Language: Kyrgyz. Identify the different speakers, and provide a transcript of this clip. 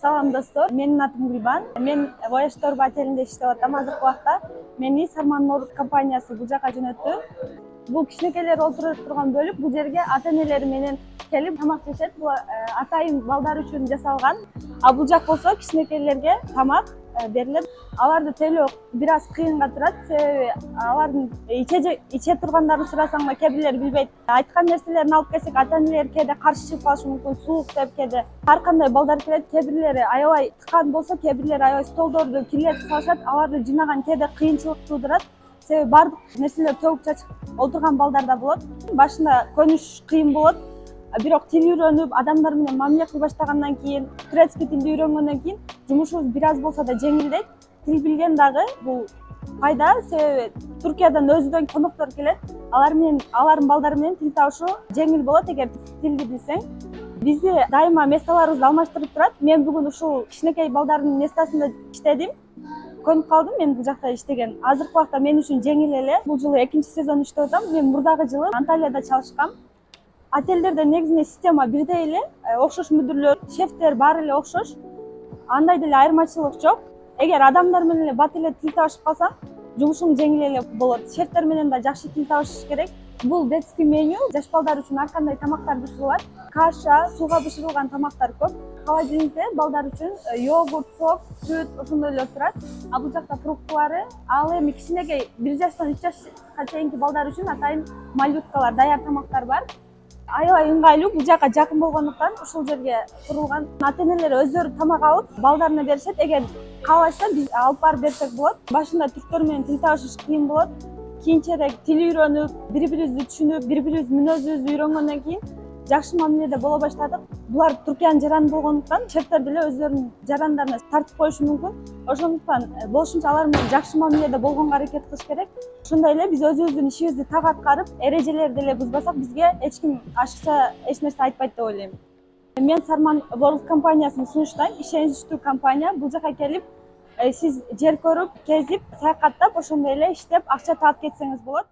Speaker 1: Салам достор, менин атым Гүлбан. Мен Voyage Tour отелинде иштеп атам азыркы убакта. Мени Sarman Noor компаниясы бул жака жөнөттү. Бул кичинекейлер отуруп турган бөлүк. Бул жерге ата-энелери менен келип тамак жешет. Бул атайын балдар үчүн жасалган. А бул жак болсо кичинекейлерге тамак берилет. Аларды тейлөө бир аз кыйынга турат. Себеби алардын иче тургандарын сурасаң да кээ бирлери билбейт. Айткан нерселерин алып келсек, ата-энелер кээде каршы чыгып калышы мүмкүн, суук деп кээде. Ар кандай балдар келет, кээ бирлери аябай тыкан болсо, кээ бирлери аябай столдорду кирлетип салышат. Аларды жыйнаган кээде кыйынчылык туудурат. Себеби баардык нерселер төгүп чачып отурган балдар да болот. Башында көнүш кыйын болот. Бирок тил үйрөнүп, адамдар менен мамиле кылып баштагандан кийин, турецкий тилди үйрөнгөндөн кийин жумушубуз бир аз болсо да жеңилдейт. Тил билген дагы бул пайда, себеби Түркиядан өзүдөн коноктор келет. Алардын балдары менен тил табышу жеңил болот эгер тилди билсең. Бизди дайыма месталарыбызды алмаштырып турат. Мен бүгүн ушул кичинекей балдардын местасында иштедим. Көнүп калдым мен бул жакта иштеген. Азыркы убакта мен үчүн жеңил эле. Бул жылы экинчи сезон иштеп атам. Мен мурдагы жылы Анталияда чалышкам. Отелдерде негизинен система бирдей эле, окшош мүдүрлөр, шефтер баары эле окшош. Андай деле айырмачылык жок. Эгер адамдар менен эле бат эле тил табышып калсаң, жумушуң жеңил эле болот. Шефтер менен да жакшы тил табышыш керек. Бул детский меню, жаш балдар үчүн ар кандай тамактар бышырылат. Каша, сууга бышырылган тамактар көп. Холодильникте балдар үчүн йогурт, сок, сүт ошондойлор турат. А бул жакта фруктылары, ал эми кичинекей 1 жаштан 3 жашка чейинки балдар үчүн атайын малюткалар, даяр тамактар бар. Аябай ыңгайлуу, бул жака жакын болгондуктан ушул жерге курулган. Ата-энелер өздөрү тамак алып, балдарына беришет. Эгер каалашса, биз алып барып берсек болот. Башында түрктөр менен тил табышыш кыйын болот. Кийинчерээк тил үйрөнүп, бири-бирибизди түшүнүп, бири-бирибиздин мүнөзүбүздү үйрөнгөндөн кийин жакшы мамиледе боло баштадык. Булар Түркиянын жараны болгондуктан шефтер деле өздөрүнүн жарандарына тартып коюшу мүмкүн. Ошондуктан болушунча алар менен жакшы мамиледе болгонго аракет кылыш керек. Ошондой эле биз өзүбүздүн ишибизди так аткарып, эрежелерди эле бузбасак, бизге эч ким ашыкча эч нерсе айтпайт деп ойлойм. Мен Sarman World компаниясын сунуштайм, ишеничтүү компания. Бул жака келип, сиз жер көрүп, кезип, саякаттап, ошондой эле иштеп, акча таап кетсеңиз болот.